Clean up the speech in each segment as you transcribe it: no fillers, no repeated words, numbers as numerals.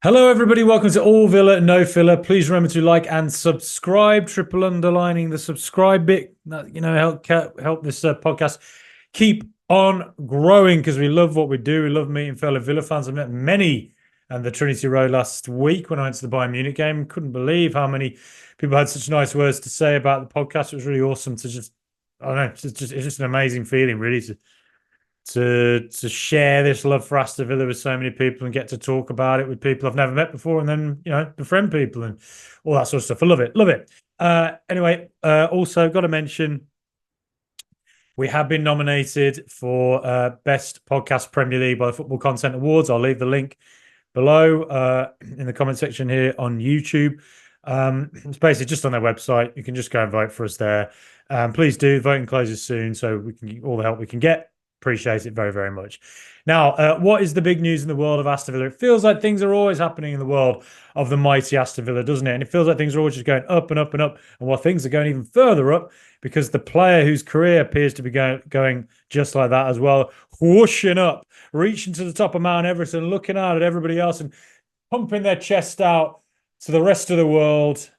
Hello, everybody. Welcome to All Villa, No Filler. Please remember to like and subscribe. Triple underlining the subscribe bit. Help this podcast keep on growing because we love what we do. We love meeting fellow Villa fans. I met many on the Trinity Road last week when I went to the Bayern Munich game. Couldn't believe how many people had such nice words to say about the podcast. It was really awesome to just, I don't know, it's just an amazing feeling, really, to share this love for Aston Villa with so many people and get to talk about it with people I've never met before, and then befriend people and all that sort of stuff. I love it, love it. Also got to mention we have been nominated for Best Podcast Premier League by the Football Content Awards. I'll leave the link below in the comment section here on YouTube. It's basically just on their website. You can just go and vote for us there. Please do. Voting closes soon, so we can get all the help we can get. Appreciate it very, very much. Now, what is the big news in the world of Aston Villa? It feels like things are always happening in the world of the mighty Aston Villa, doesn't it? And it feels like things are always just going up and up and up. And while things are going even further up, because the player whose career appears to be going just like that as well, whooshing up, reaching to the top of Mount Everest and looking out at everybody else and pumping their chest out to the rest of the world.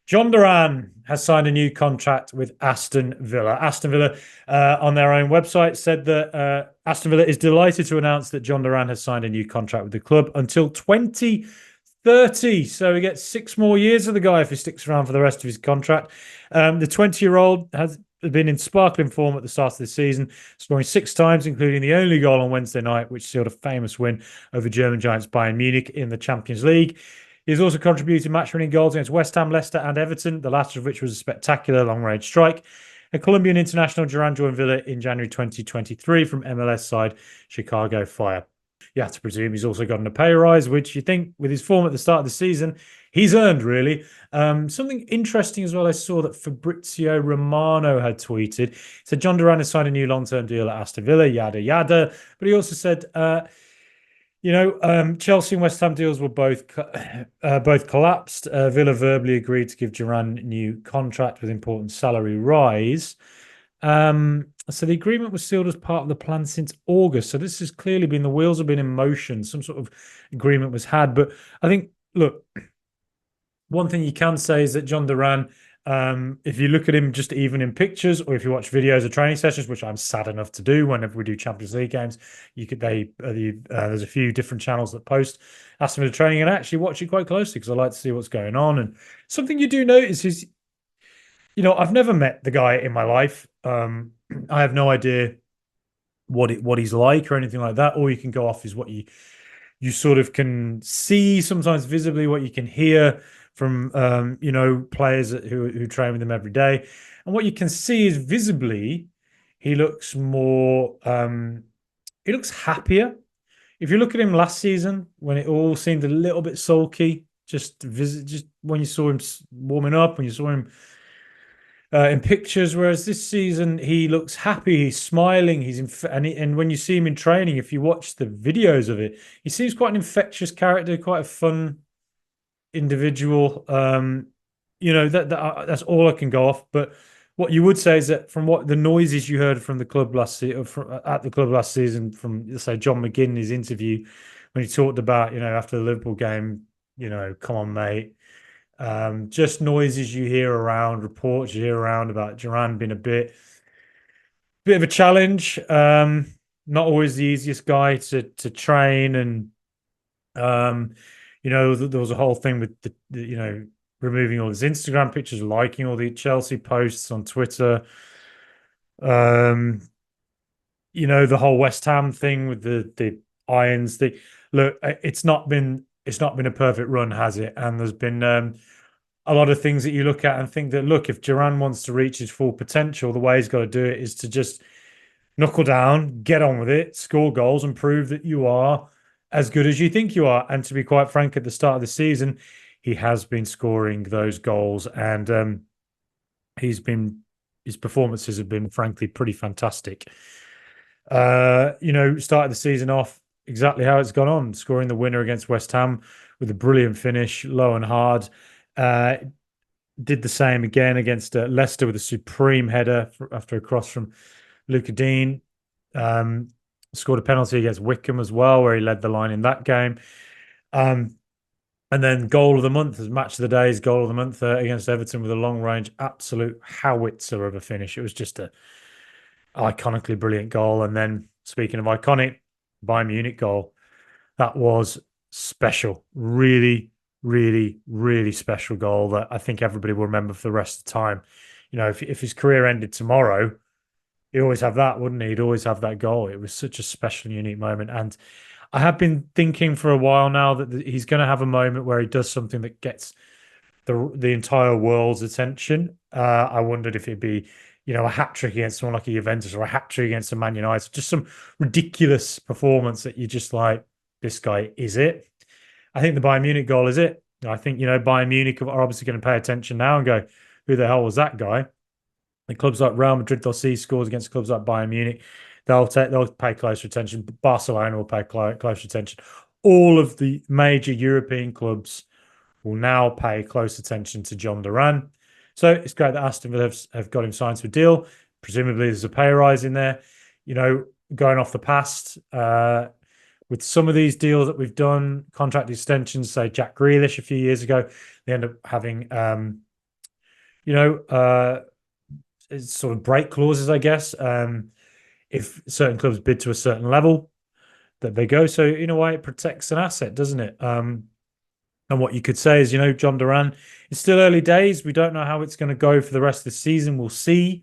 Jhon Durán has signed a new contract with Aston Villa. Aston Villa, on their own website, said that Aston Villa is delighted to announce that Jhon Durán has signed a new contract with the club until 2030. So he gets 6 more years of the guy if he sticks around for the rest of his contract. The 20-year-old has been in sparkling form at the start of the season, scoring 6 times, including the only goal on Wednesday night, which sealed a famous win over German giants Bayern Munich in the Champions League. He's also contributed match-winning goals against West Ham, Leicester and Everton, the latter of which was a spectacular long-range strike. A Colombian international, Durán joined Villa in January 2023 from MLS side Chicago Fire. You have to presume he's also gotten a pay rise, which you think, with his form at the start of the season, he's earned, really. Something interesting as well, I saw that Fabrizio Romano had tweeted. He said Jhon Durán has signed a new long-term deal at Aston Villa, yada, yada. But he also said... Chelsea and West Ham deals were both collapsed. Villa verbally agreed to give Duran a new contract with important salary rise. So the agreement was sealed as part of the plan since August. So this has clearly been, the wheels have been in motion. Some sort of agreement was had. But I think, look, one thing you can say is that Jhon Duran, if you look at him just even in pictures, or if you watch videos of training sessions, which I'm sad enough to do whenever we do Champions League games, there's a few different channels that post Aston Villa training, and I actually watch it quite closely because I like to see what's going on. And something you do notice is, I've never met the guy in my life. I have no idea what he's like or anything like that. All you can go off is what you sort of can see sometimes visibly, what you can hear from players who train with him every day, and what you can see is visibly he looks more he looks happier. If you look at him last season when it all seemed a little bit sulky, just when you saw him warming up, when you saw him in pictures, whereas this season he looks happy, he's smiling, and when you see him in training, if you watch the videos of it, he seems quite an infectious character, quite a fun individual. That's all I can go off. But what you would say is that from what the noises you heard from the club last season, from, let's say, John McGinn, his interview when he talked about, after the Liverpool game, come on, mate. Just noises you hear around, reports you hear around about Duran being a bit of a challenge. Not always the easiest guy to train, and there was a whole thing with removing all his Instagram pictures, liking all the Chelsea posts on Twitter. The whole West Ham thing with the irons. Look, it's not been a perfect run, has it? And there's been a lot of things that you look at and think that, look, if Duran wants to reach his full potential, the way he's got to do it is to just knuckle down, get on with it, score goals, and prove that you are as good as you think you are. And to be quite frank, at the start of the season, he has been scoring those goals, and his performances have been, frankly, pretty fantastic. Started the season off exactly how it's gone on, scoring the winner against West Ham with a brilliant finish, low and hard. Did the same again against Leicester with a supreme header after a cross from Luca Dean. Scored a penalty against Wickham as well, where he led the line in that game. And then goal of the month as match of the day's goal of the month against Everton with a long range absolute howitzer of a finish. It was just a iconically brilliant goal. And then speaking of iconic, Bayern Munich goal, that was special. Really, really, really special goal that I think everybody will remember for the rest of the time. You know, if his career ended tomorrow, he'd always have that, wouldn't he? He'd always have that goal. It was such a special, unique moment. And I have been thinking for a while now that he's going to have a moment where he does something that gets the entire world's attention. I wondered if it'd be, a hat trick against someone like a Juventus or a hat trick against a Man United, just some ridiculous performance that you're just like, this guy is it. I think the Bayern Munich goal is it. I think, Bayern Munich are obviously going to pay attention now and go, who the hell was that guy? The clubs like Real Madrid, they'll see scores against clubs like Bayern Munich. They'll pay closer attention. Barcelona will pay closer attention. All of the major European clubs will now pay close attention to Jhon Duran. So it's great that Aston Villa have got him signed to a deal. Presumably there's a pay rise in there. Going off the past, with some of these deals that we've done, contract extensions, say Jack Grealish a few years ago, they end up having, sort of break clauses, I guess. If certain clubs bid to a certain level, that they go. So in a way, it protects an asset, doesn't it? And what you could say is, Jhon Duran, it's still early days. We don't know how it's going to go for the rest of the season. We'll see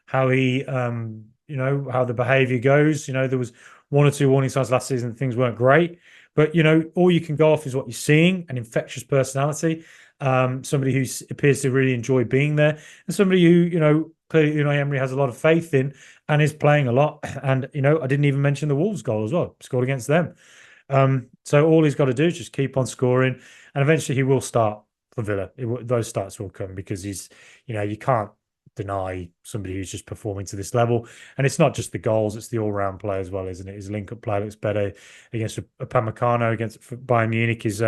how he, how the behavior goes. There was one or two warning signs last season. Things weren't great. But, all you can go off is what you're seeing, an infectious personality, somebody who appears to really enjoy being there, and somebody who, clearly Emery has a lot of faith in and is playing a lot. And, I didn't even mention the Wolves goal as well, scored against them. So all he's got to do is just keep on scoring, and eventually he will start for Villa. Those starts will come because he's, you can't deny somebody who's just performing to this level. And it's not just the goals, it's the all-round play as well, isn't it? His link-up play looks better against Upamecano, against Bayern Munich. His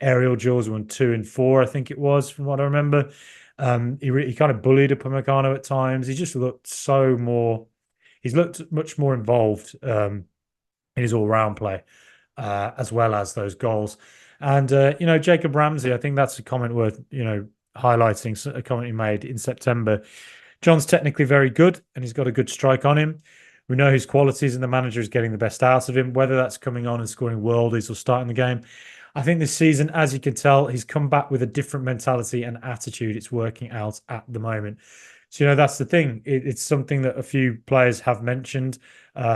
aerial duels won 2 and 4, I think it was, from what I remember. He kind of bullied Upamecano at times. He just looked he's looked much more involved in his all-round play, as well as those goals. And, Jacob Ramsey, I think that's a comment worth, highlighting, a comment he made in September. John's technically very good and he's got a good strike on him. We know his qualities and the manager is getting the best out of him, whether that's coming on and scoring worldies or starting the game. I think this season, as you can tell, he's come back with a different mentality and attitude. It's working out at the moment. So, that's the thing. It's something that a few players have mentioned.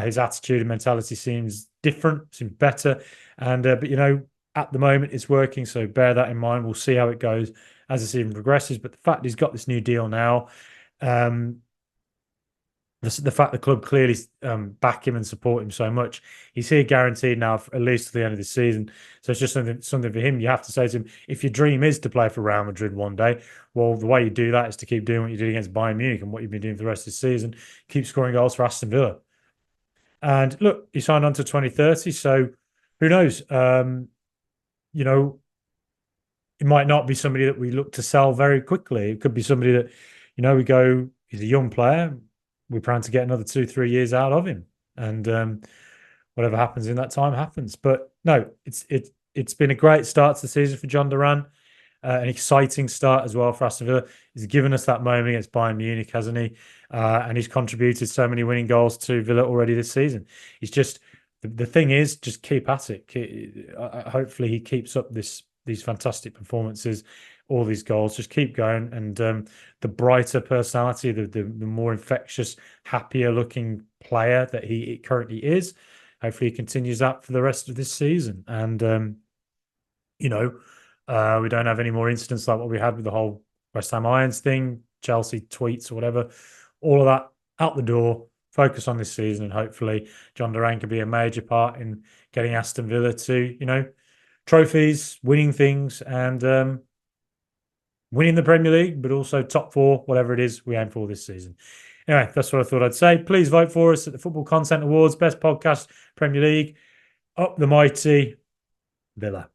His attitude and mentality seems different, seems better. And, but, at the moment it's working. So bear that in mind. We'll see how it goes as the season progresses. But the fact he's got this new deal now, the fact the club clearly back him and support him so much, he's here guaranteed now for at least to the end of the season. So it's just something for him. You have to say to him, if your dream is to play for Real Madrid one day, well, the way you do that is to keep doing what you did against Bayern Munich and what you've been doing for the rest of the season. Keep scoring goals for Aston Villa. And look, he signed on to 2030, so who knows? It might not be somebody that we look to sell very quickly. It could be somebody that, we go, he's a young player. We plan to get another 2-3 years out of him. And whatever happens in that time happens. But no, it's been a great start to the season for Jhon Duran. An exciting start as well for Aston Villa. He's given us that moment against Bayern Munich, hasn't he? And he's contributed so many winning goals to Villa already this season. He's just... The thing is, just keep at it. Hopefully, he keeps up these fantastic performances, all these goals. Just keep going, and the brighter personality, the more infectious, happier-looking player that he currently is. Hopefully, he continues that for the rest of this season. And we don't have any more incidents like what we had with the whole West Ham Irons thing, Chelsea tweets or whatever. All of that out the door. Focus on this season, and hopefully Jhon Duran can be a major part in getting Aston Villa to, trophies, winning things, and winning the Premier League, but also top 4, whatever it is we aim for this season. Anyway, that's what I thought I'd say. Please vote for us at the Football Content Awards, Best Podcast, Premier League. Up the mighty Villa.